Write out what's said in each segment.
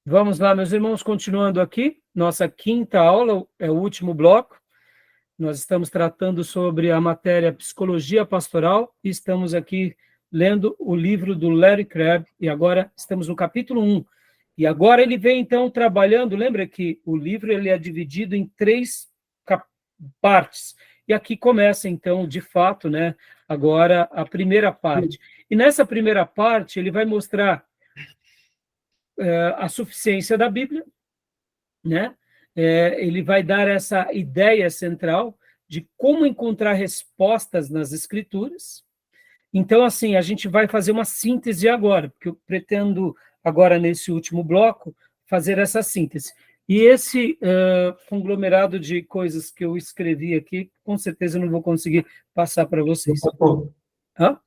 Vamos lá, meus irmãos, continuando aqui, nossa quinta aula, é o último bloco. Nós estamos tratando sobre a matéria Psicologia Pastoral e estamos aqui lendo o livro do Larry Crabb, e agora estamos no capítulo 1. E agora ele vem, então, trabalhando, lembra que o livro ele é dividido em 3 partes, e aqui começa, então, de fato, né, agora a primeira parte. E nessa primeira parte ele vai mostrar a suficiência da Bíblia, né? Ele vai dar essa ideia central de como encontrar respostas nas Escrituras. Então, assim, a gente vai fazer uma síntese agora, porque eu pretendo, agora nesse último bloco, fazer essa síntese. E esse conglomerado de coisas que eu escrevi aqui, com certeza eu não vou conseguir passar para vocês. Hã?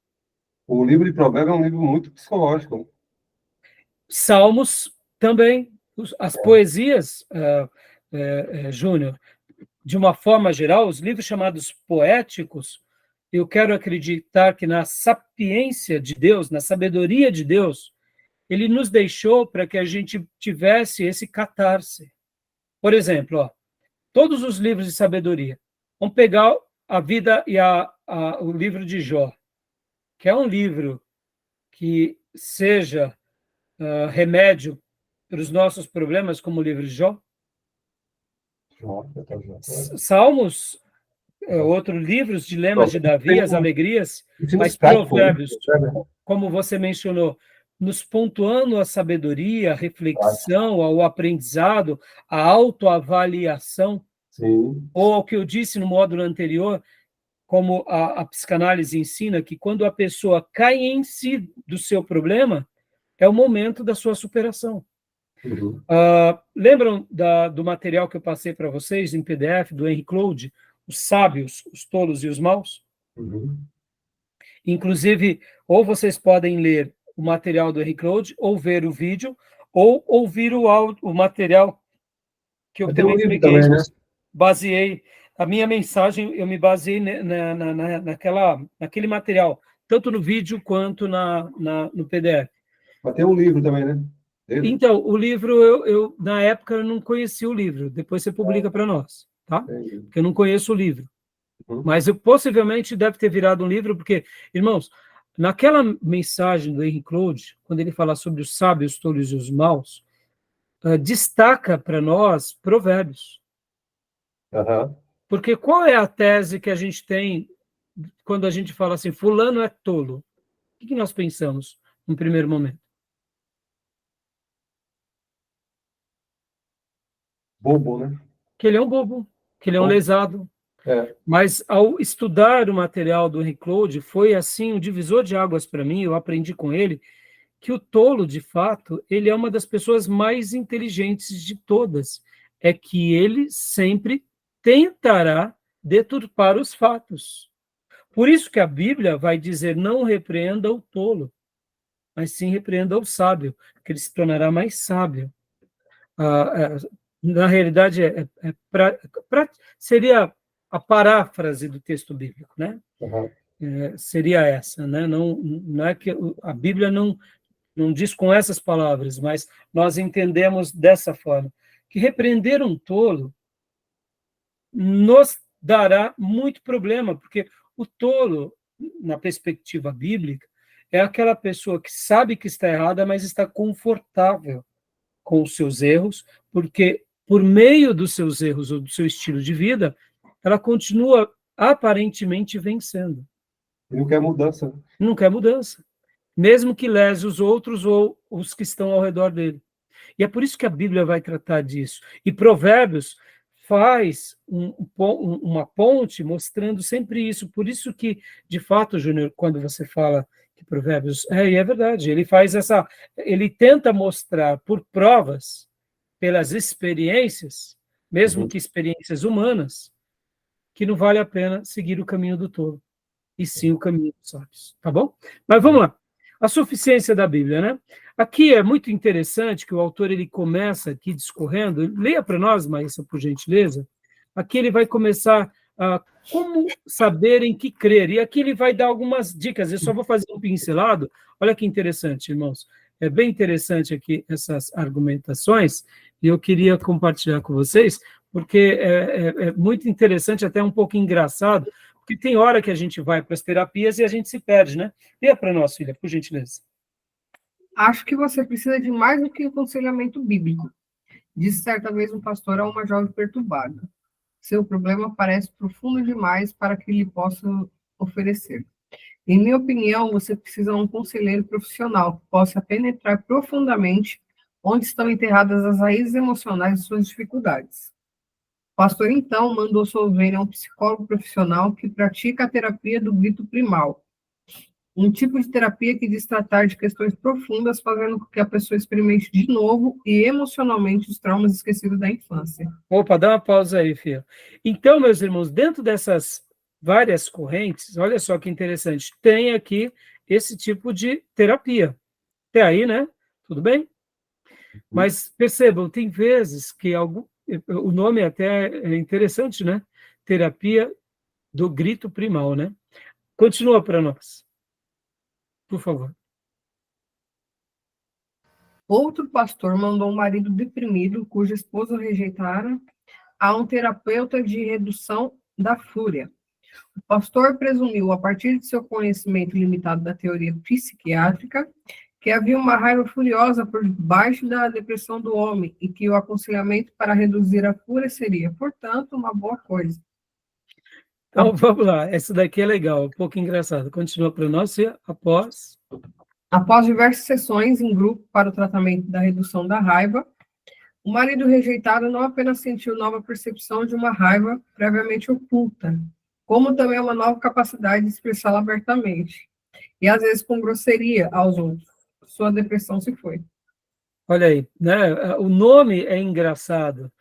O livro de Provérbios é um livro muito psicológico. Salmos também, as poesias, Júnior, de uma forma geral, os livros chamados poéticos, eu quero acreditar que na sapiência de Deus, na sabedoria de Deus, ele nos deixou para que a gente tivesse esse catarse. Por exemplo, todos os livros de sabedoria. Vamos pegar a vida e o livro de Jó, que é um livro que seja remédio para os nossos problemas, como o livro de Jó. Salmos, outros livros, Dilemas de Davi, as alegrias, mas Provérbios, como você mencionou, nos pontuando a sabedoria, a reflexão, ao aprendizado, a autoavaliação. Sim. Ou ao que eu disse no módulo anterior, como a psicanálise ensina, que quando a pessoa cai em si do seu problema, é o momento da sua superação. Uhum. Lembram do material que eu passei para vocês em PDF, do Henry Cloud, Os Sábios, os Tolos e os Maus? Uhum. Inclusive, ou vocês podem ler o material do Henry Cloud, ou ver o vídeo, ou ouvir o material que eu também peguei, também, né? Baseei a minha mensagem, eu me baseei naquele material, tanto no vídeo quanto no PDF. Mas tem um livro também, né? Então, o livro, na época, eu não conhecia o livro. Depois você publica para nós, tá? Porque eu não conheço o livro. Mas possivelmente deve ter virado um livro, porque, irmãos, naquela mensagem do Henry Cloud, quando ele fala sobre os sábios, os tolos e os maus, destaca para nós Provérbios. Uhum. Porque qual é a tese que a gente tem quando a gente fala assim, fulano é tolo? O que nós pensamos no primeiro momento? Bobo, né? Que ele é um bobo, que ele é um lesado. É. Mas ao estudar o material do Henry Cloud, foi assim um divisor de águas para mim, eu aprendi com ele, que o tolo, de fato, ele é uma das pessoas mais inteligentes de todas. É que ele sempre tentará deturpar os fatos. Por isso que a Bíblia vai dizer, não repreenda o tolo, mas sim repreenda o sábio, que ele se tornará mais sábio. Na realidade, seria a paráfrase do texto bíblico, né? Uhum. Seria essa, né? Não é que a Bíblia não diz com essas palavras, mas nós entendemos dessa forma, que repreender um tolo nos dará muito problema, porque o tolo, na perspectiva bíblica, é aquela pessoa que sabe que está errada, mas está confortável com os seus erros, porque por meio dos seus erros ou do seu estilo de vida, ela continua aparentemente vencendo. E não quer mudança. Não quer mudança, mesmo que lese os outros ou os que estão ao redor dele. E é por isso que a Bíblia vai tratar disso. E Provérbios faz uma ponte mostrando sempre isso. Por isso que, de fato, Júnior, quando você fala que Provérbios... e é verdade, ele tenta mostrar por provas, pelas experiências, mesmo que experiências humanas, que não vale a pena seguir o caminho do tolo, e sim o caminho dos sábios. Tá bom? Mas vamos lá. A suficiência da Bíblia, né? Aqui é muito interessante que o autor ele começa aqui discorrendo. Leia para nós, Maísa, por gentileza. Aqui ele vai começar a como saber em que crer. E aqui ele vai dar algumas dicas. Eu só vou fazer um pincelado. Olha que interessante, irmãos. É bem interessante aqui essas argumentações, e eu queria compartilhar com vocês, porque é muito interessante, até um pouco engraçado, porque tem hora que a gente vai para as terapias e a gente se perde, né? Leia para nós, filha, por gentileza. Acho que você precisa de mais do que aconselhamento bíblico, disse certa vez um pastor a uma jovem perturbada. Seu problema parece profundo demais para que lhe possa oferecer. Em minha opinião, você precisa de um conselheiro profissional que possa penetrar profundamente onde estão enterradas as raízes emocionais de suas dificuldades. O pastor, então, mandou sua ovelha a um psicólogo profissional que pratica a terapia do grito primal, um tipo de terapia que diz tratar de questões profundas, fazendo com que a pessoa experimente de novo e emocionalmente os traumas esquecidos da infância. Opa, dá uma pausa aí, filho. Então, meus irmãos, dentro dessas várias correntes, olha só que interessante, tem aqui esse tipo de terapia. Até aí, né? Tudo bem? Mas percebam, tem vezes que o nome até é interessante, né? Terapia do grito primal, né? Continua para nós, por favor. Outro pastor mandou um marido deprimido, cuja esposa o rejeitara, a um terapeuta de redução da fúria. O pastor presumiu, a partir de seu conhecimento limitado da teoria psiquiátrica, que havia uma raiva furiosa por baixo da depressão do homem e que o aconselhamento para reduzir a fúria seria, portanto, uma boa coisa. Então, vamos lá. Essa daqui é legal, um pouco engraçado. Continua para nós, Após diversas sessões em grupo para o tratamento da redução da raiva, o marido rejeitado não apenas sentiu nova percepção de uma raiva previamente oculta, como também uma nova capacidade de expressá-la abertamente, e às vezes com grosseria aos outros. Sua depressão se foi. Olha aí, né? O nome é engraçado,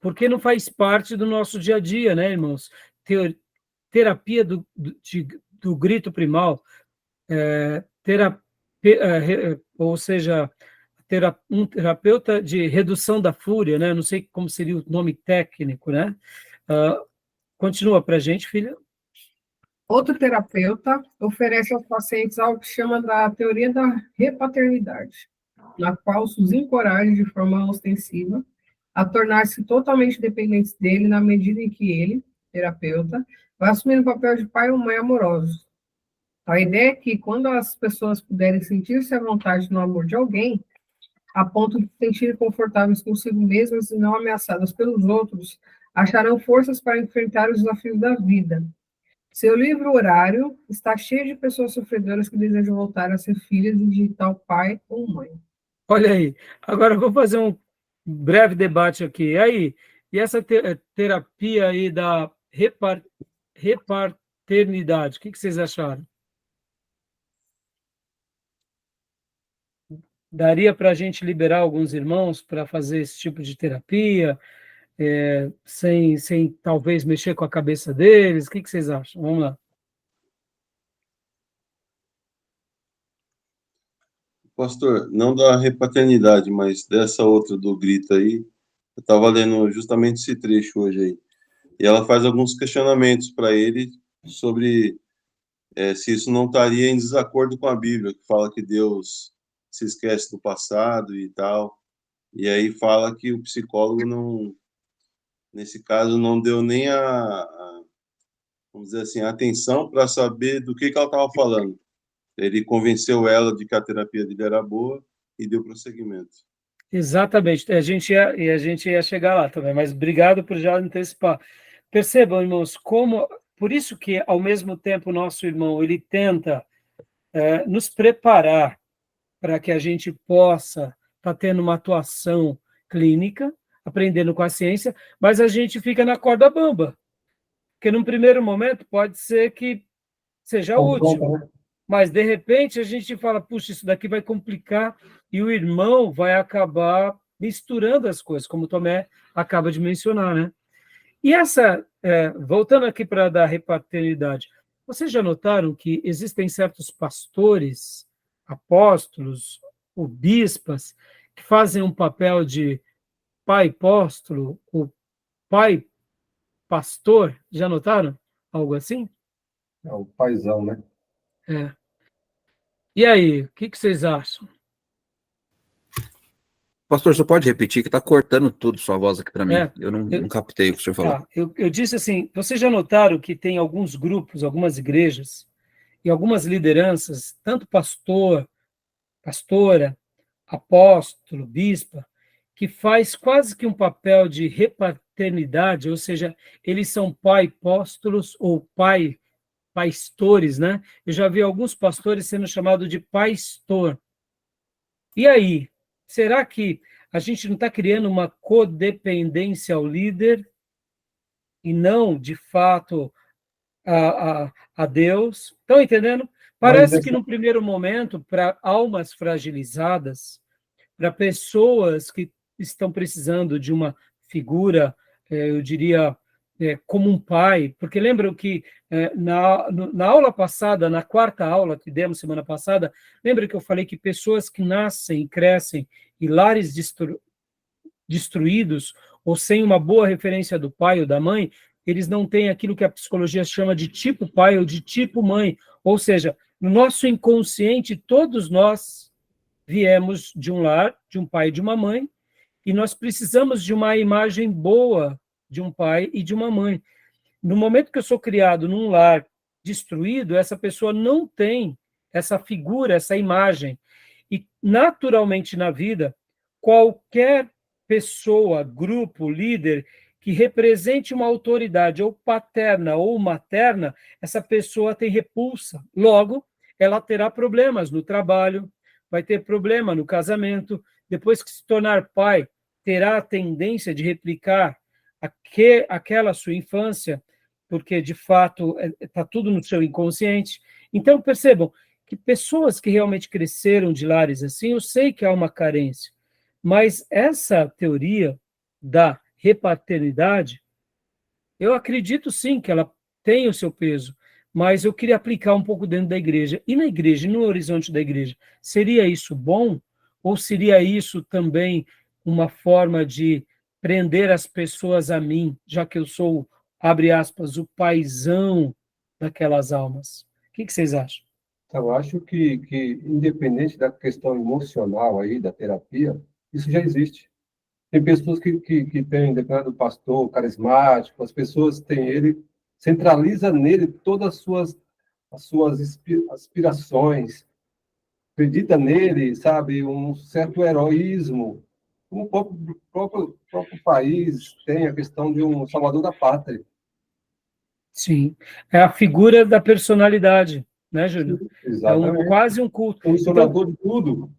porque não faz parte do nosso dia a dia, né, irmãos? Terapia do grito primal, ou seja, um terapeuta de redução da fúria, né? Não sei como seria o nome técnico, né? Continua para a gente, filha. Outro terapeuta oferece aos pacientes algo que chama da teoria da repaternidade, na qual os encoraja de forma ostensiva a tornar-se totalmente dependentes dele na medida em que ele, terapeuta, vai assumir o papel de pai ou mãe amorosos. A ideia é que, quando as pessoas puderem sentir-se à vontade no amor de alguém, a ponto de se sentirem confortáveis consigo mesmas e não ameaçadas pelos outros, acharão forças para enfrentar os desafios da vida. Seu livro Horário está cheio de pessoas sofredoras que desejam voltar a ser filhas de tal pai ou mãe. Olha aí, agora eu vou fazer um breve debate aqui. E aí, e essa terapia aí da repaternidade, o que vocês acharam? Daria para a gente liberar alguns irmãos para fazer esse tipo de terapia, sem talvez mexer com a cabeça deles? O que vocês acham? Vamos lá. Pastor, não da repaternidade, mas dessa outra do grito aí, eu estava lendo justamente esse trecho hoje aí, e ela faz alguns questionamentos para ele sobre se isso não estaria em desacordo com a Bíblia, que fala que Deus se esquece do passado e tal, e aí fala que o psicólogo não, nesse caso, não deu nem vamos dizer assim, a atenção para saber do que ela estava falando. Ele convenceu ela de que a terapia dele era boa e deu prosseguimento. Exatamente, a gente ia chegar lá também, mas obrigado por já antecipar. Percebam, irmãos, por isso que, ao mesmo tempo, o nosso irmão, ele tenta nos preparar para que a gente possa estar tendo uma atuação clínica, aprendendo com a ciência, mas a gente fica na corda bamba, porque num primeiro momento pode ser que seja útil, mas de repente a gente fala, puxa, isso daqui vai complicar, e o irmão vai acabar misturando as coisas, como o Tomé acaba de mencionar, né? E voltando aqui para a da repaternidade, vocês já notaram que existem certos pastores, apóstolos, ou bispas, que fazem um papel de pai apóstolo, ou pai pastor? Já notaram algo assim? É o paizão, né? É. E aí, o que vocês acham? Pastor, você pode repetir que está cortando tudo sua voz aqui para mim. Eu não captei o que o senhor falou. Tá, eu disse assim, vocês já notaram que tem alguns grupos, algumas igrejas e algumas lideranças, tanto pastor, pastora, apóstolo, bispa, que faz quase que um papel de repaternidade, ou seja, eles são pai apóstolos ou pastores, né? Eu já vi alguns pastores sendo chamados de pastor. E aí, será que a gente não está criando uma codependência ao líder e não, de fato, a Deus? Estão entendendo? Parece que, no primeiro momento, para almas fragilizadas, para pessoas que estão precisando de uma figura, eu diria, como um pai, porque lembram que na aula passada, na quarta aula que demos semana passada, lembra que eu falei que pessoas que nascem e crescem em lares destruídos ou sem uma boa referência do pai ou da mãe, eles não têm aquilo que a psicologia chama de tipo pai ou de tipo mãe, ou seja, no nosso inconsciente, todos nós viemos de um lar, de um pai e de uma mãe, e nós precisamos de uma imagem boa de um pai e de uma mãe. No momento que eu sou criado num lar destruído, essa pessoa não tem essa figura, essa imagem. E, naturalmente, na vida, qualquer pessoa, grupo, líder, que represente uma autoridade, ou paterna ou materna, essa pessoa tem repulsa. Logo, ela terá problemas no trabalho, vai ter problema no casamento. Depois que se tornar pai, terá a tendência de replicar aquela sua infância, porque, de fato, está tudo no seu inconsciente. Então, percebam que pessoas que realmente cresceram de lares assim, eu sei que há uma carência, mas essa teoria da repaternidade, eu acredito sim que ela tem o seu peso, mas eu queria aplicar um pouco dentro da igreja. E na igreja, no horizonte da igreja, seria isso bom? Ou seria isso também uma forma de prender as pessoas a mim, já que eu sou, abre aspas, o paizão daquelas almas? O que vocês acham? Eu acho que, independente da questão emocional aí, da terapia, isso já existe. Tem pessoas que têm, dependendo do pastor, carismático, as pessoas têm ele, centraliza nele todas as suas aspirações, acredita nele, sabe, um certo heroísmo. Como o próprio país tem a questão de um salvador da pátria. Sim, é a figura da personalidade, né, Júlio? Exatamente. Quase um culto. Funcionador de tudo.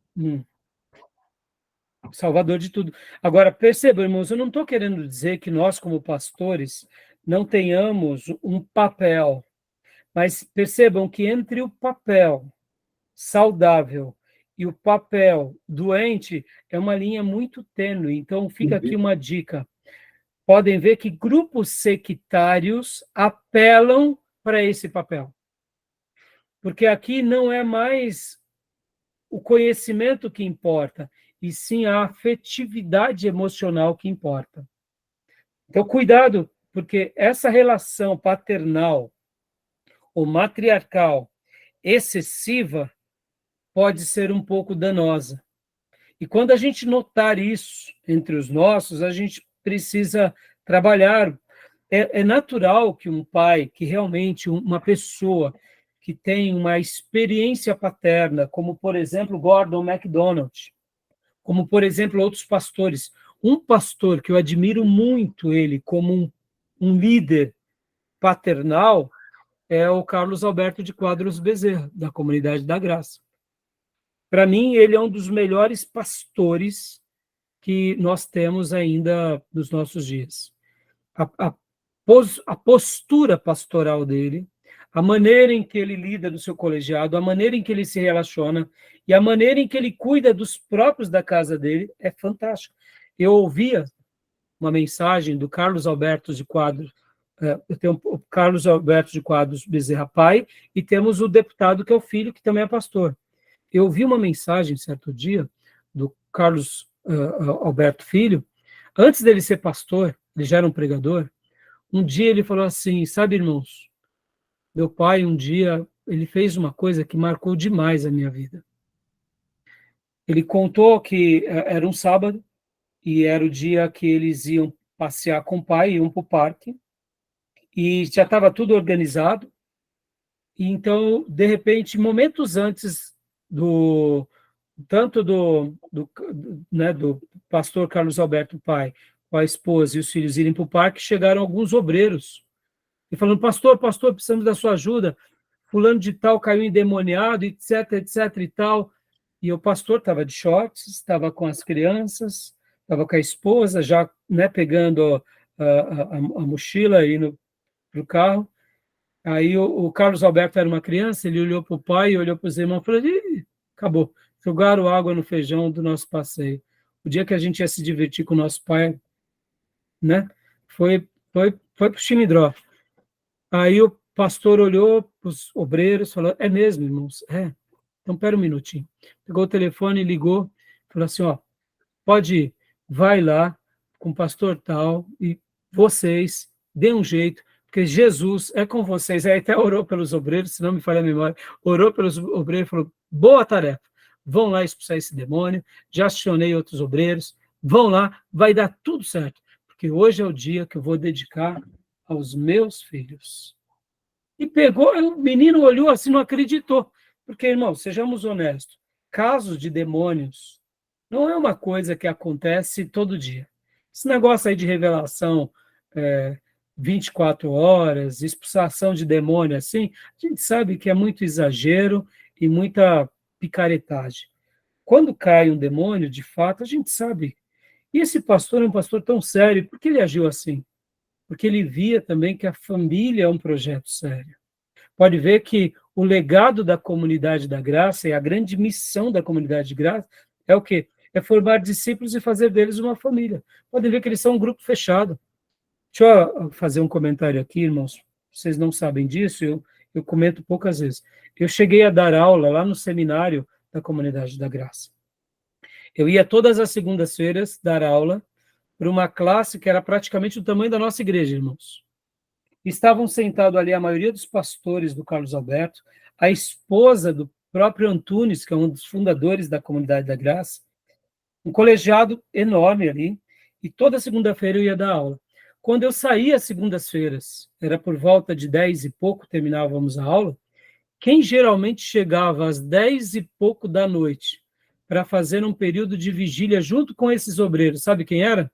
Salvador de tudo. Agora, percebam, irmãos, eu não estou querendo dizer que nós, como pastores, não tenhamos um papel, mas percebam que entre o papel saudável e o papel doente é uma linha muito tênue. Então, fica aqui uma dica. Podem ver que grupos sectários apelam para esse papel. Porque aqui não é mais o conhecimento que importa, e sim a afetividade emocional que importa. Então, cuidado, porque essa relação paternal ou matriarcal excessiva pode ser um pouco danosa. E quando a gente notar isso entre os nossos, a gente precisa trabalhar. É natural que um pai, que realmente uma pessoa que tem uma experiência paterna, como, por exemplo, Gordon MacDonald, como, por exemplo, outros pastores. Um pastor que eu admiro muito ele como um líder paternal é o Carlos Alberto de Quadros Bezerra, da Comunidade da Graça. Para mim, ele é um dos melhores pastores que nós temos ainda nos nossos dias. A postura pastoral dele, a maneira em que ele lida no seu colegiado, a maneira em que ele se relaciona e a maneira em que ele cuida dos próprios da casa dele é fantástico. Eu ouvia uma mensagem do Carlos Alberto de Quadros, eu tenho o Carlos Alberto de Quadros Bezerra pai, e temos o deputado que é o filho, que também é pastor. Eu ouvi uma mensagem certo dia do Carlos Alberto Filho, antes dele ser pastor, ele já era um pregador. Um dia ele falou assim, sabe, irmãos, meu pai um dia, ele fez uma coisa que marcou demais a minha vida. Ele contou que era um sábado, e era o dia que eles iam passear com o pai, iam para o parque, e já estava tudo organizado. E então, de repente, momentos antes do tanto do pastor Carlos Alberto Pai, com a esposa e os filhos irem para o parque, chegaram alguns obreiros e falando: pastor, precisamos da sua ajuda. Fulano de tal caiu endemoniado, etc e tal. E o pastor estava de shorts, estava com as crianças, estava com a esposa, já, né, pegando a mochila indo para o carro. Aí o Carlos Alberto era uma criança, ele olhou para o pai, olhou para os irmãos e falou: Ih, acabou, jogaram água no feijão do nosso passeio. O dia que a gente ia se divertir com o nosso pai, né, foi para o Chinidró. Aí o pastor olhou para os obreiros e falou: é mesmo, irmãos? É. Então, pera um minutinho. Pegou o telefone, ligou, falou assim: ó, pode ir, vai lá com o pastor tal e vocês dêem um jeito, porque Jesus é com vocês. Aí até orou pelos obreiros, se não me falha a memória, orou pelos obreiros e falou: boa tarefa, vão lá expulsar esse demônio, já acionei outros obreiros, vão lá, vai dar tudo certo, porque hoje é o dia que eu vou dedicar aos meus filhos. E pegou, o menino olhou assim, não acreditou. Porque, irmão, sejamos honestos, casos de demônios não é uma coisa que acontece todo dia. Esse negócio aí de revelação 24 horas, expulsação de demônio, assim, a gente sabe que é muito exagero e muita picaretagem. Quando cai um demônio, de fato, a gente sabe. E esse pastor é um pastor tão sério, por que ele agiu assim? Porque ele via também que a família é um projeto sério. Pode ver que o legado da comunidade da graça e a grande missão da comunidade de graça é o quê? É formar discípulos e fazer deles uma família. Podem ver que eles são um grupo fechado. Deixa eu fazer um comentário aqui, irmãos. Vocês não sabem disso, eu comento poucas vezes. Eu cheguei a dar aula lá no seminário da comunidade da graça. Eu ia todas as segundas-feiras dar aula para uma classe que era praticamente do tamanho da nossa igreja, irmãos. Estavam sentados ali a maioria dos pastores do Carlos Alberto, a esposa do próprio Antunes, que é um dos fundadores da Comunidade da Graça, um colegiado enorme ali, e toda segunda-feira eu ia dar aula. Quando eu saía às segundas-feiras, era por volta de 10 e pouco, terminávamos a aula, quem geralmente chegava às 10 e pouco da noite para fazer um período de vigília junto com esses obreiros, sabe quem era?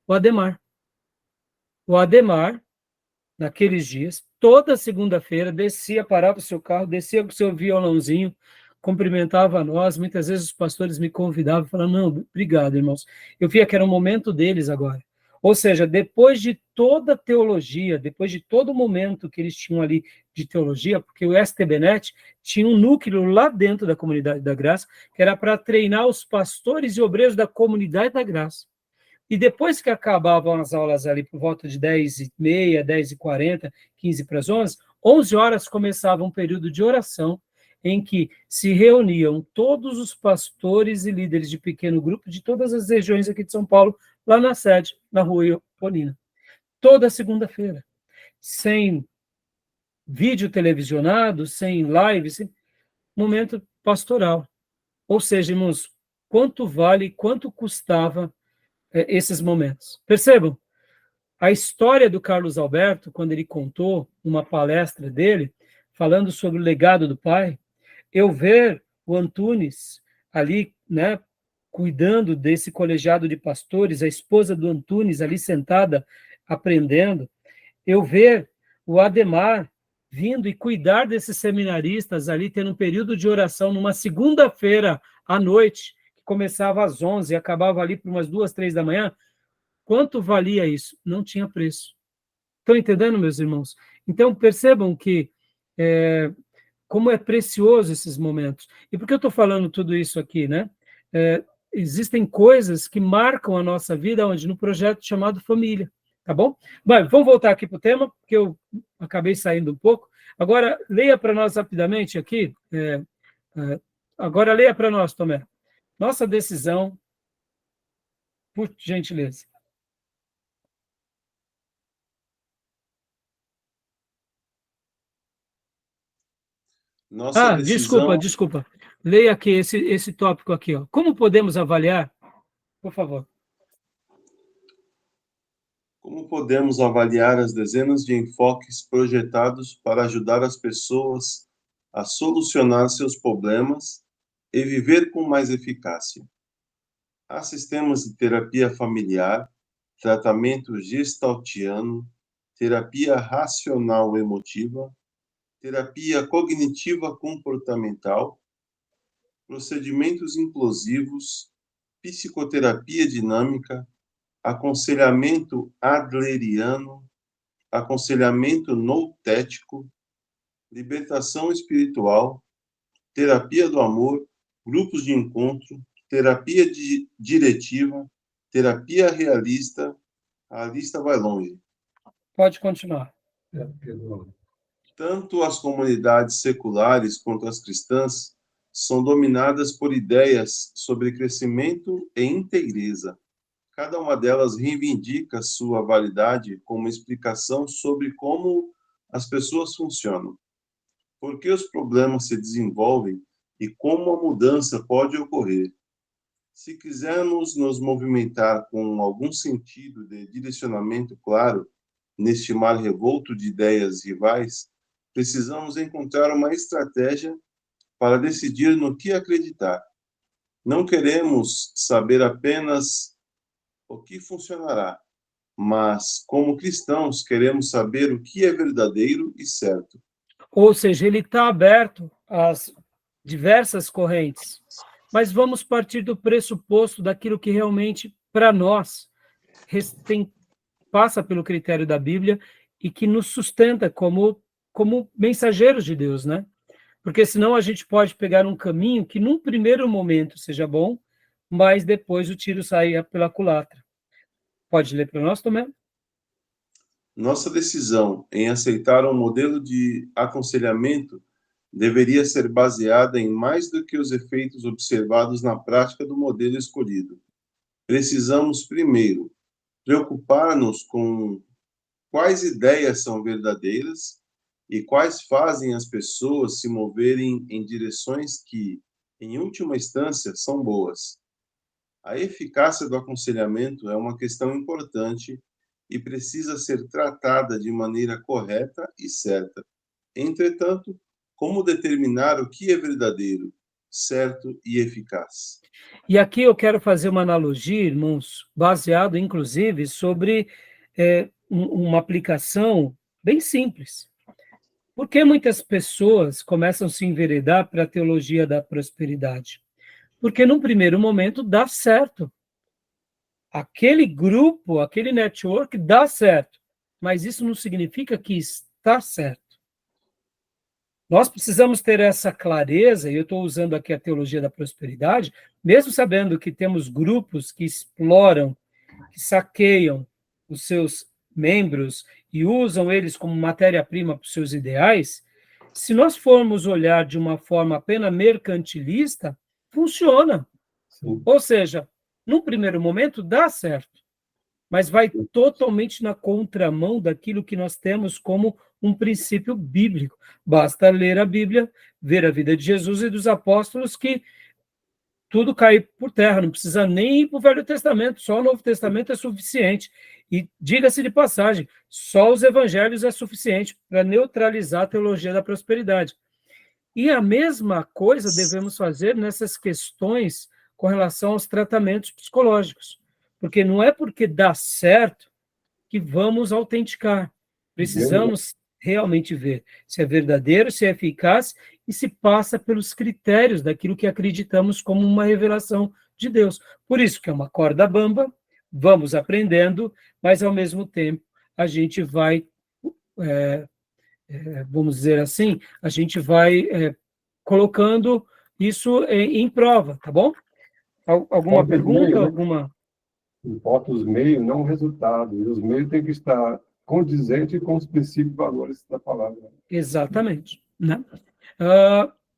O Ademar. O Ademar, naqueles dias, toda segunda-feira, descia, parava o seu carro, descia com o seu violãozinho, cumprimentava nós, muitas vezes os pastores me convidavam, falavam: não, obrigado, irmãos. Eu via que era o momento deles agora. Ou seja, depois de toda a teologia, depois de todo o momento que eles tinham ali de teologia, porque o STBnet tinha um núcleo lá dentro da Comunidade da Graça, que era para treinar os pastores e obreiros da Comunidade da Graça. E depois que acabavam as aulas ali por volta de 10h30, 10h40, 15 para as 11 horas começava um período de oração em que se reuniam todos os pastores e líderes de pequeno grupo de todas as regiões aqui de São Paulo, lá na sede, na Rua Ioponina. Toda segunda-feira. Sem vídeo televisionado, sem live, sem momento pastoral. Ou seja, irmãos, quanto vale, quanto custava esses momentos. Percebam, a história do Carlos Alberto, quando ele contou uma palestra dele, falando sobre o legado do pai, eu ver o Antunes ali, né, cuidando desse colegiado de pastores, a esposa do Antunes ali sentada, aprendendo, eu ver o Ademar vindo e cuidar desses seminaristas ali, tendo um período de oração numa segunda-feira à noite, que começava às 11 e acabava ali por umas 2, 3 da manhã. Quanto valia isso? Não tinha preço. Estão entendendo, meus irmãos? Então, percebam que como é precioso esses momentos. E por que eu estou falando tudo isso aqui, né? Existem coisas que marcam a nossa vida onde no projeto chamado família, tá bom? Bom, vamos voltar aqui para o tema, porque eu acabei saindo um pouco. Agora, leia para nós rapidamente aqui. Agora, leia para nós, Tomé. Nossa decisão, por gentileza. Nossa decisão... Desculpa. leia aqui esse tópico aqui, ó. Como podemos avaliar? Por favor. Como podemos avaliar as dezenas de enfoques projetados para ajudar as pessoas a solucionar seus problemas e viver com mais eficácia? Há sistemas de terapia familiar, tratamento gestaltiano, terapia racional emotiva, terapia cognitiva comportamental, procedimentos inclusivos, psicoterapia dinâmica, aconselhamento adleriano, aconselhamento noutético, libertação espiritual, terapia do amor, grupos de encontro, terapia diretiva, terapia realista, a lista vai longe. Pode continuar. Tanto as comunidades seculares quanto as cristãs são dominadas por ideias sobre crescimento e integreza. Cada uma delas reivindica sua validade como explicação sobre como as pessoas funcionam, por que os problemas se desenvolvem e como a mudança pode ocorrer. Se quisermos nos movimentar com algum sentido de direcionamento claro neste mar revolto de ideias rivais, precisamos encontrar uma estratégia para decidir no que acreditar. Não queremos saber apenas o que funcionará, mas, como cristãos, queremos saber o que é verdadeiro e certo. Ou seja, ele está aberto às diversas correntes, mas vamos partir do pressuposto daquilo que realmente, para nós, passa pelo critério da Bíblia e que nos sustenta como mensageiros de Deus, né? Porque senão a gente pode pegar um caminho que num primeiro momento seja bom, mas depois o tiro saia pela culatra. Pode ler para nós, Tomé? Nossa decisão em aceitar um modelo de aconselhamento deveria ser baseada em mais do que os efeitos observados na prática do modelo escolhido. Precisamos, primeiro, preocupar-nos com quais ideias são verdadeiras e quais fazem as pessoas se moverem em direções que, em última instância, são boas. A eficácia do aconselhamento é uma questão importante e precisa ser tratada de maneira correta e certa. Entretanto, como determinar o que é verdadeiro, certo e eficaz? E aqui eu quero fazer uma analogia, irmãos, baseado, inclusive, sobre uma aplicação bem simples. Por que muitas pessoas começam a se enveredar para a teologia da prosperidade? Porque, num primeiro momento, dá certo. Aquele grupo, aquele network dá certo, mas isso não significa que está certo. Nós precisamos ter essa clareza, e eu estou usando aqui a teologia da prosperidade, mesmo sabendo que temos grupos que exploram, que saqueiam os seus membros e usam eles como matéria-prima para os seus ideais, se nós formos olhar de uma forma apenas mercantilista, funciona. Sim. Ou seja, num primeiro momento dá certo, mas vai totalmente na contramão daquilo que nós temos como um princípio bíblico. Basta ler a Bíblia, ver a vida de Jesus e dos apóstolos, que tudo cai por terra, não precisa nem ir para o Velho Testamento, só o Novo Testamento é suficiente. E, diga-se de passagem, só os evangelhos é suficiente para neutralizar a teologia da prosperidade. E a mesma coisa devemos fazer nessas questões com relação aos tratamentos psicológicos, porque não é porque dá certo que vamos autenticar. Precisamos realmente ver se é verdadeiro, se é eficaz e se passa pelos critérios daquilo que acreditamos como uma revelação de Deus. Por isso que é uma corda bamba, vamos aprendendo, mas ao mesmo tempo a gente vai, vamos dizer assim, a gente vai colocando isso em prova, tá bom? Alguma pergunta? Meio, né? Alguma? Importa os meios, não o resultado. E os meios têm que estar condizentes com os princípios e valores da palavra. Exatamente. Né?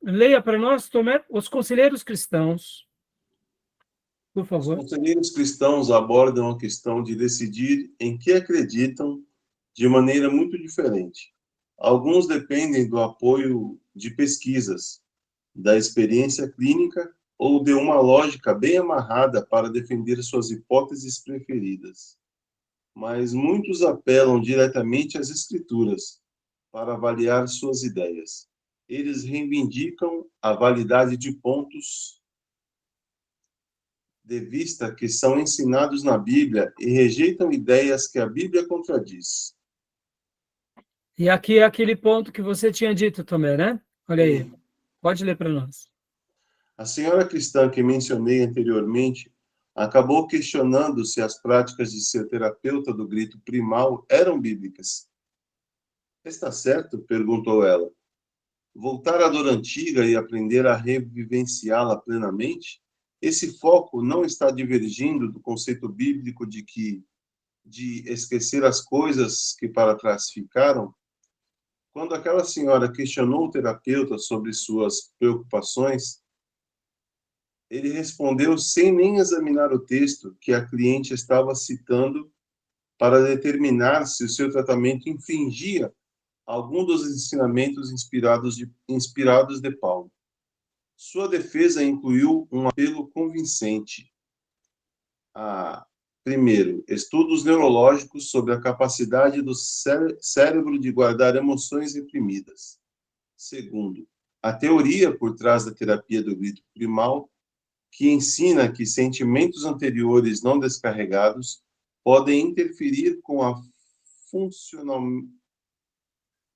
Leia para nós, Tomé, os conselheiros cristãos, por favor. Os conselheiros cristãos abordam a questão de decidir em que acreditam de maneira muito diferente. Alguns dependem do apoio de pesquisas, da experiência clínica ou de uma lógica bem amarrada para defender suas hipóteses preferidas. Mas muitos apelam diretamente às Escrituras para avaliar suas ideias. Eles reivindicam a validade de pontos de vista que são ensinados na Bíblia e rejeitam ideias que a Bíblia contradiz. E aqui é aquele ponto que você tinha dito também, né? Olha aí, pode ler para nós. A senhora cristã que mencionei anteriormente acabou questionando se as práticas de ser terapeuta do grito primal eram bíblicas. Está certo? Perguntou ela. Voltar à dor antiga e aprender a revivenciá-la plenamente? Esse foco não está divergindo do conceito bíblico de esquecer as coisas que para trás ficaram? Quando aquela senhora questionou o terapeuta sobre suas preocupações, ele respondeu sem nem examinar o texto que a cliente estava citando para determinar se o seu tratamento infringia algum dos ensinamentos inspirados de Paulo. Sua defesa incluiu um apelo convincente. Primeiro, estudos neurológicos sobre a capacidade do cérebro de guardar emoções reprimidas. Segundo, a teoria por trás da terapia do grito primal, que ensina que sentimentos anteriores não descarregados podem interferir com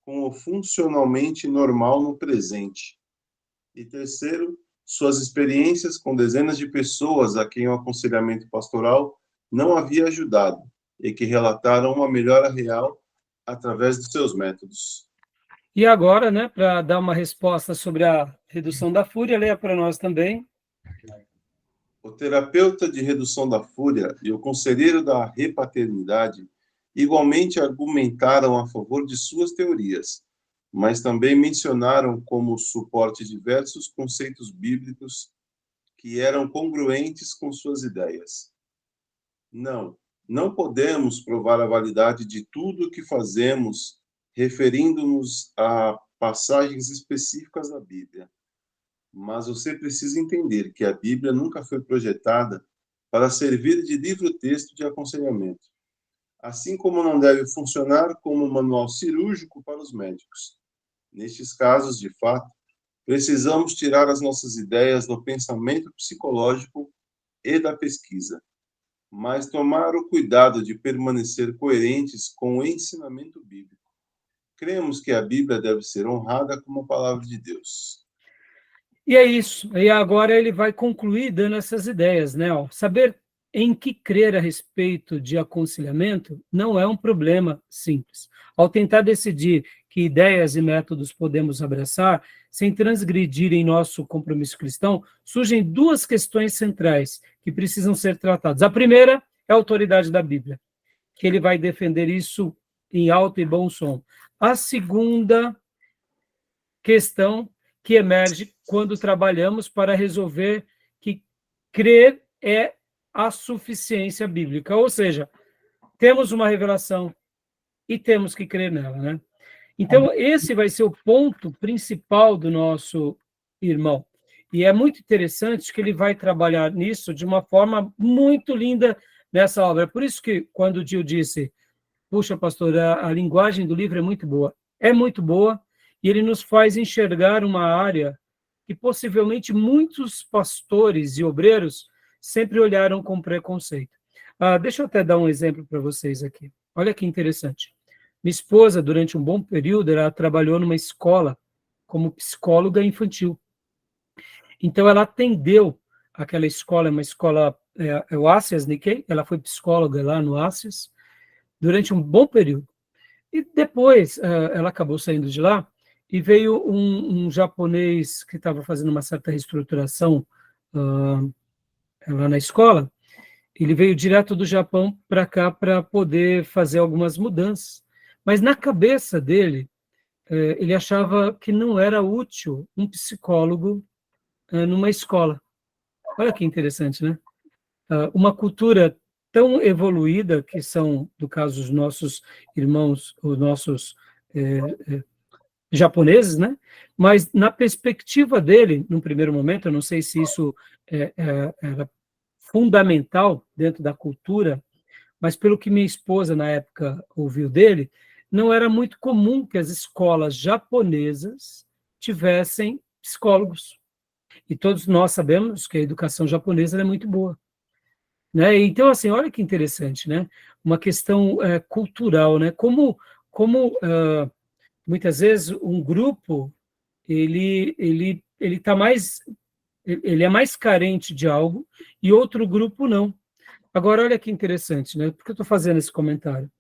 o funcionalmente normal no presente. E terceiro, suas experiências com dezenas de pessoas a quem o aconselhamento pastoral não havia ajudado e que relataram uma melhora real através dos seus métodos. E agora, né, para dar uma resposta sobre a redução da fúria, leia para nós também. O terapeuta de redução da fúria e o conselheiro da repaternidade igualmente argumentaram a favor de suas teorias, mas também mencionaram como suporte diversos conceitos bíblicos que eram congruentes com suas ideias. Não podemos provar a validade de tudo o que fazemos referindo-nos a passagens específicas da Bíblia. Mas você precisa entender que a Bíblia nunca foi projetada para servir de livro-texto de aconselhamento, assim como não deve funcionar como um manual cirúrgico para os médicos. Nestes casos, de fato, precisamos tirar as nossas ideias do pensamento psicológico e da pesquisa, mas tomar o cuidado de permanecer coerentes com o ensinamento bíblico. Cremos que a Bíblia deve ser honrada como a palavra de Deus. E é isso. E agora ele vai concluir dando essas ideias, né? Saber em que crer a respeito de aconselhamento não é um problema simples. Ao tentar decidir que ideias e métodos podemos abraçar, sem transgredir em nosso compromisso cristão, surgem duas questões centrais que precisam ser tratadas. A primeira é a autoridade da Bíblia, que ele vai defender isso em alto e bom som. A segunda questão que emerge quando trabalhamos para resolver que crer é a suficiência bíblica, ou seja, temos uma revelação e temos que crer nela, né? Então, esse vai ser o ponto principal do nosso irmão. E é muito interessante que ele vai trabalhar nisso de uma forma muito linda nessa obra. Por isso que, quando o Gil disse, puxa, pastor, a linguagem do livro é muito boa, e ele nos faz enxergar uma área que possivelmente muitos pastores e obreiros sempre olharam com preconceito. Deixa eu até dar um exemplo para vocês aqui. Olha que interessante. Minha esposa, durante um bom período, ela trabalhou numa escola como psicóloga infantil. Então, ela atendeu aquela escola, uma escola, o Asias Nikkei, ela foi psicóloga lá no Asias, durante um bom período. E depois, ela acabou saindo de lá, e veio um japonês que estava fazendo uma certa reestruturação lá na escola. Ele veio direto do Japão para cá para poder fazer algumas mudanças. Mas na cabeça dele, ele achava que não era útil um psicólogo numa escola. Olha que interessante, né? Uma cultura tão evoluída, que são, no caso, os nossos irmãos, os nossos japoneses, né? Mas na perspectiva dele, num primeiro momento, eu não sei se isso era fundamental dentro da cultura, mas pelo que minha esposa, na época, ouviu dele, não era muito comum que as escolas japonesas tivessem psicólogos. E todos nós sabemos que a educação japonesa é muito boa. Né? Então, assim, olha que interessante, né? Uma questão cultural, né? Como muitas vezes um grupo ele é mais carente de algo e outro grupo não. Agora, olha que interessante, né? Por que eu estou fazendo esse comentário?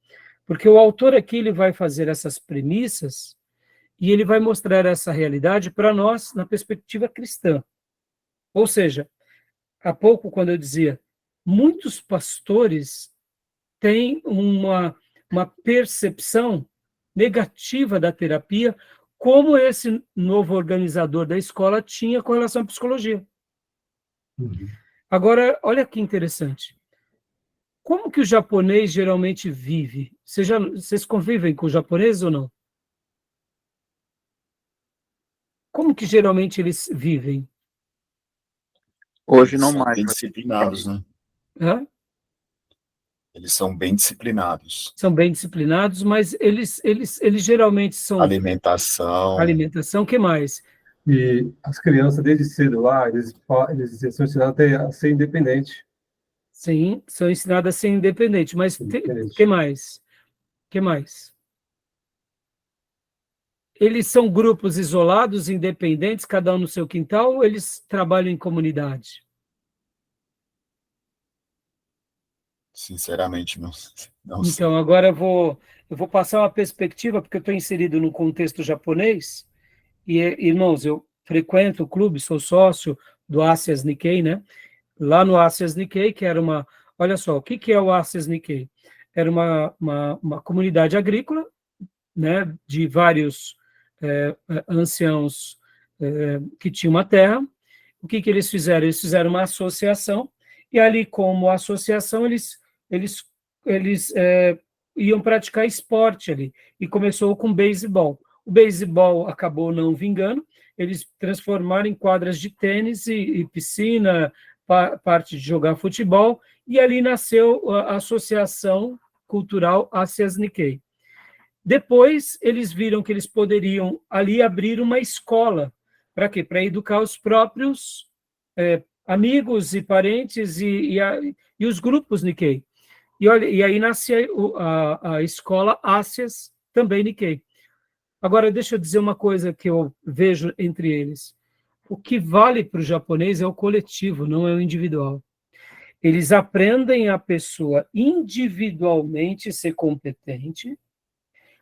Porque o autor aqui ele vai fazer essas premissas e ele vai mostrar essa realidade para nós na perspectiva cristã. Ou seja, há pouco, quando eu dizia, muitos pastores têm uma percepção negativa da terapia, como esse novo organizador da escola tinha com relação à psicologia. Agora, olha que interessante. Como que o japonês geralmente vive? Vocês convivem com os japoneses ou não? Como que geralmente eles vivem? Hoje não São mais. bem disciplinados, né? Hã? Eles são bem disciplinados. São bem disciplinados, mas eles geralmente são... Alimentação. O que mais? E as crianças, desde cedo lá, eles são ensinados a ser independente. Sim, são ensinadas a ser independentes, mas o que mais? Que mais? Eles são grupos isolados, independentes, cada um no seu quintal, ou eles trabalham em comunidade? Sinceramente, não sei. Então, agora eu vou passar uma perspectiva, porque eu estou inserido no contexto japonês, e, irmãos, eu frequento o clube, sou sócio do Asias Nikkei, né? Lá no Asias Nikkei, que era uma... Olha só, o que é o Asias Nikkei? Era uma comunidade agrícola, né, de vários anciãos que tinham uma terra. O que eles fizeram? Eles fizeram uma associação, e ali, como associação, eles iam praticar esporte ali, e começou com beisebol. O beisebol acabou não vingando, eles transformaram em quadras de tênis e piscina, parte de jogar futebol, e ali nasceu a Associação Cultural Asias Nikkei. Depois, eles viram que eles poderiam ali abrir uma escola. Para quê? Para educar os próprios amigos e parentes e os grupos Nikkei. E aí nasceu a escola Asias, também Nikkei. Agora, deixa eu dizer uma coisa que eu vejo entre eles. O que vale para o japonês é o coletivo, não é o individual. Eles aprendem a pessoa individualmente ser competente,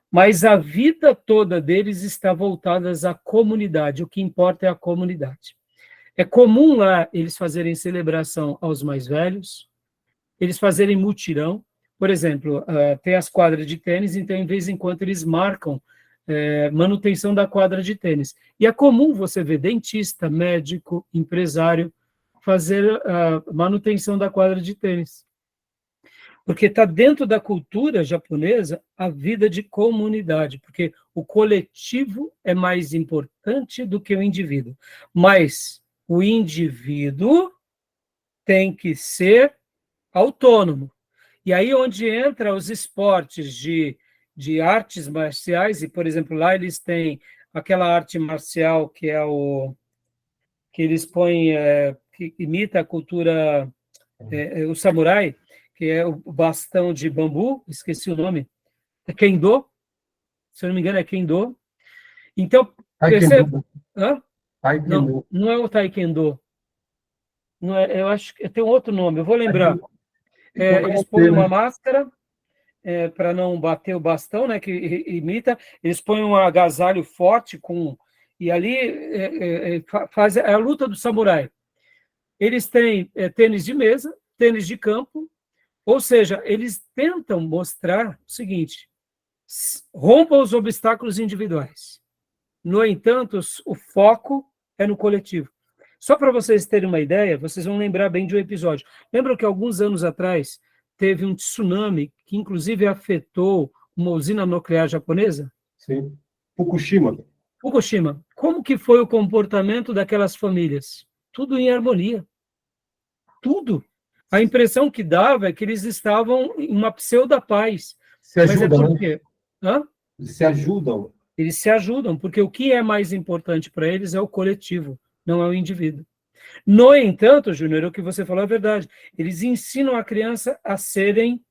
mas a vida toda deles está voltada à comunidade. O que importa é a comunidade. É comum lá eles fazerem celebração aos mais velhos, eles fazerem mutirão. Por exemplo, tem as quadras de tênis, então, de vez em quando, eles marcam manutenção da quadra de tênis. E é comum você ver dentista, médico, empresário, fazer a manutenção da quadra de tênis. Porque está dentro da cultura japonesa a vida de comunidade, porque o coletivo é mais importante do que o indivíduo. Mas o indivíduo tem que ser autônomo. E aí onde entra os esportes de artes marciais, e, por exemplo, lá eles têm aquela arte marcial que é que eles põem, que imita a cultura, o samurai, que é o bastão de bambu, esqueci o nome, é Kendo, se eu não me engano é Kendo. Então, percebe... Não é o Taekwondo, não é, eu acho que tem outro nome, eu vou lembrar. Eles põem uma máscara para não bater o bastão, né, que imita, eles põem um agasalho forte e ali faz a luta do samurai. Eles têm tênis de mesa, tênis de campo, ou seja, eles tentam mostrar o seguinte: rompam os obstáculos individuais. No entanto, o foco é no coletivo. Só para vocês terem uma ideia, vocês vão lembrar bem de um episódio. Lembram que alguns anos atrás teve um tsunami que, inclusive, afetou uma usina nuclear japonesa? Sim. Fukushima. Fukushima, como que foi o comportamento daquelas famílias? Tudo em harmonia. Tudo. A impressão que dava é que eles estavam em uma pseudo-paz. Se ajudam, Mas é por quê? Hã? Se ajudam. Eles se ajudam, porque o que é mais importante para eles é o coletivo, não é o indivíduo. No entanto, Júnior, o que você falou é verdade. Eles ensinam a criança a serem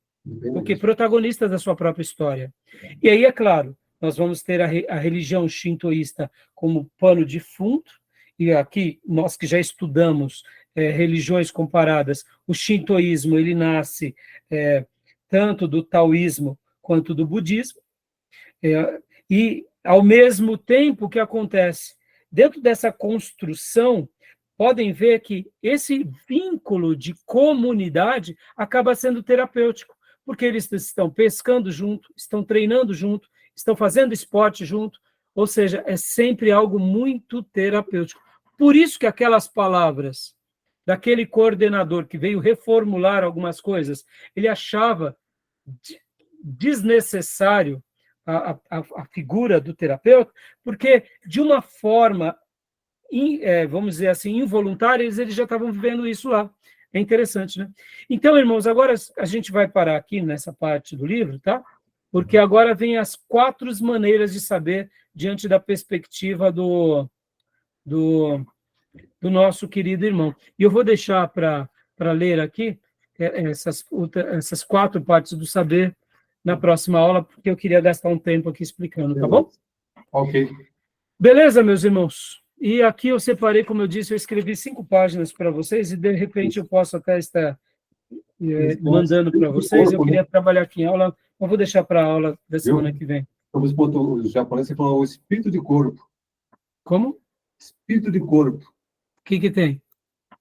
protagonistas da sua própria história. E aí, é claro, nós vamos ter a religião shintoísta como pano de fundo, e aqui, nós que já estudamos religiões comparadas, o shintoísmo ele nasce tanto do taoísmo quanto do budismo, e, ao mesmo tempo, o que acontece? Dentro dessa construção, podem ver que esse vínculo de comunidade acaba sendo terapêutico, porque eles estão pescando junto, estão treinando junto, estão fazendo esporte junto, ou seja, é sempre algo muito terapêutico. Por isso que aquelas palavras daquele coordenador que veio reformular algumas coisas, ele achava desnecessário a figura do terapeuta, porque, de uma forma, vamos dizer assim, involuntária, eles já estavam vivendo isso lá. É interessante, né? Então, irmãos, agora a gente vai parar aqui nessa parte do livro, tá? Porque agora vem as 4 maneiras de saber diante da perspectiva do nosso querido irmão. E eu vou deixar para ler aqui essas 4 partes do saber na próxima aula, porque eu queria gastar um tempo aqui explicando, tá bom? Ok. Beleza, meus irmãos? E aqui eu separei, como eu disse, eu escrevi 5 páginas para vocês, e de repente eu posso até estar mandando para vocês. Eu queria trabalhar aqui em aula, mas vou deixar para a aula da semana que vem. Os japoneses falam o espírito de corpo. Como? Espírito de corpo. O que tem?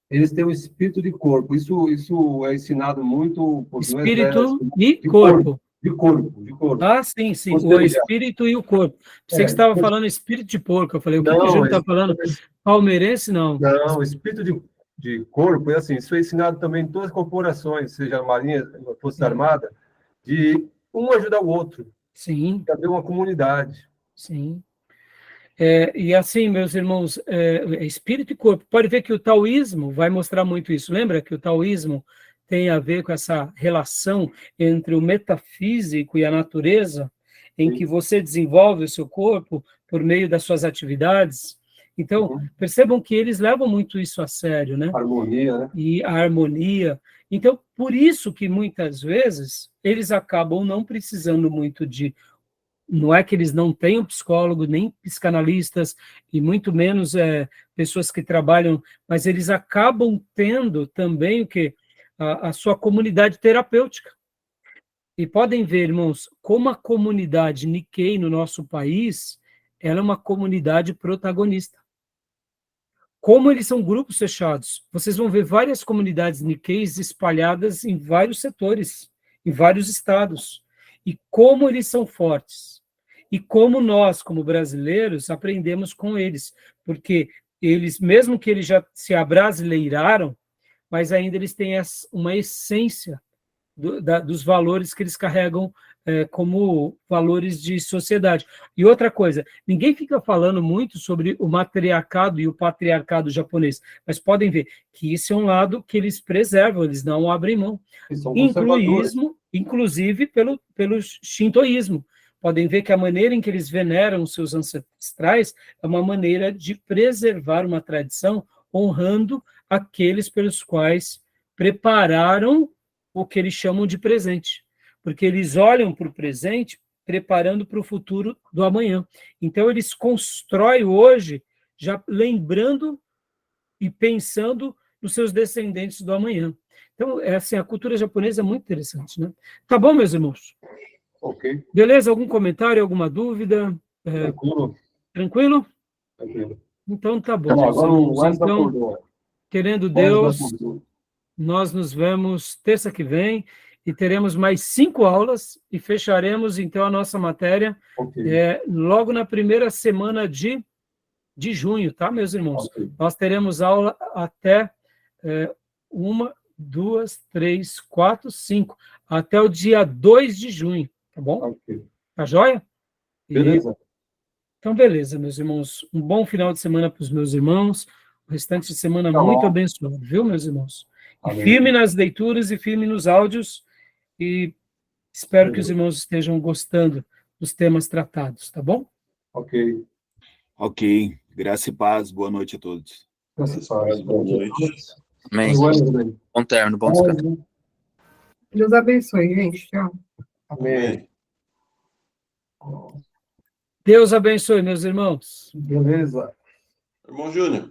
Eles têm o espírito de corpo. Isso é ensinado muito por espírito e corpo. De corpo. Ah, sim. O espírito e o corpo. Você que estava falando espírito de porco. Eu falei, o que o Júnior está falando? Palmeirense, não. Não, espírito de corpo é assim, isso é ensinado também em todas as corporações, seja Marinha, Força Armada, de um ajudar o outro. Sim. De haver uma comunidade. Sim. E assim, meus irmãos, espírito e corpo. Pode ver que o taoísmo vai mostrar muito isso. Lembra que o taoísmo tem a ver com essa relação entre o metafísico e a natureza, em que você desenvolve o seu corpo por meio das suas atividades. Então, percebam que eles levam muito isso a sério, né? Harmonia, né? E a harmonia. Então, por isso que muitas vezes eles acabam não precisando muito de... Não é que eles não tenham psicólogo, nem psicanalistas, e muito menos pessoas que trabalham, mas eles acabam tendo também o quê? A sua comunidade terapêutica. E podem ver, irmãos, como a comunidade Nikkei no nosso país, ela é uma comunidade protagonista. Como eles são grupos fechados, vocês vão ver várias comunidades Nikkeis espalhadas em vários setores, em vários estados. E como eles são fortes. E como nós, como brasileiros, aprendemos com eles. Porque eles, mesmo que eles já se abrasileiraram, mas ainda eles têm uma essência dos valores que eles carregam como valores de sociedade. E outra coisa, ninguém fica falando muito sobre o matriarcado e o patriarcado japonês, mas podem ver que isso é um lado que eles preservam, eles não abrem mão. Inclusive pelo shintoísmo. Podem ver que a maneira em que eles veneram os seus ancestrais é uma maneira de preservar uma tradição, honrando aqueles pelos quais prepararam o que eles chamam de presente. Porque eles olham para o presente preparando para o futuro do amanhã. Então, eles constroem hoje, já lembrando e pensando nos seus descendentes do amanhã. Então, assim, a cultura japonesa é muito interessante, né? Tá bom, meus irmãos? Ok. Beleza? Algum comentário, alguma dúvida? Tranquilo. Tranquilo? Tranquilo. Então, tá bom. Agora, então, querendo Deus, nós nos vemos terça que vem e teremos mais 5 aulas e fecharemos, então, a nossa matéria logo na primeira semana de junho, tá, meus irmãos? Okay. Nós teremos aula até 1, 2, 3, 4, 5, até o dia 2 de junho, tá bom? Okay. Tá joia? Beleza. Então, beleza, meus irmãos. Um bom final de semana para os meus irmãos. O restante de semana muito abençoado, viu, meus irmãos? E firme nas leituras e firme nos áudios. E espero que os irmãos estejam gostando dos temas tratados, tá bom? Ok. Ok. Graça e paz. Boa noite a todos. Graça e paz. Boa noite. Amém. Bom término, bom descanso. Deus abençoe, gente. Tchau. Amém. Deus abençoe, meus irmãos. Beleza. Irmão Júnior.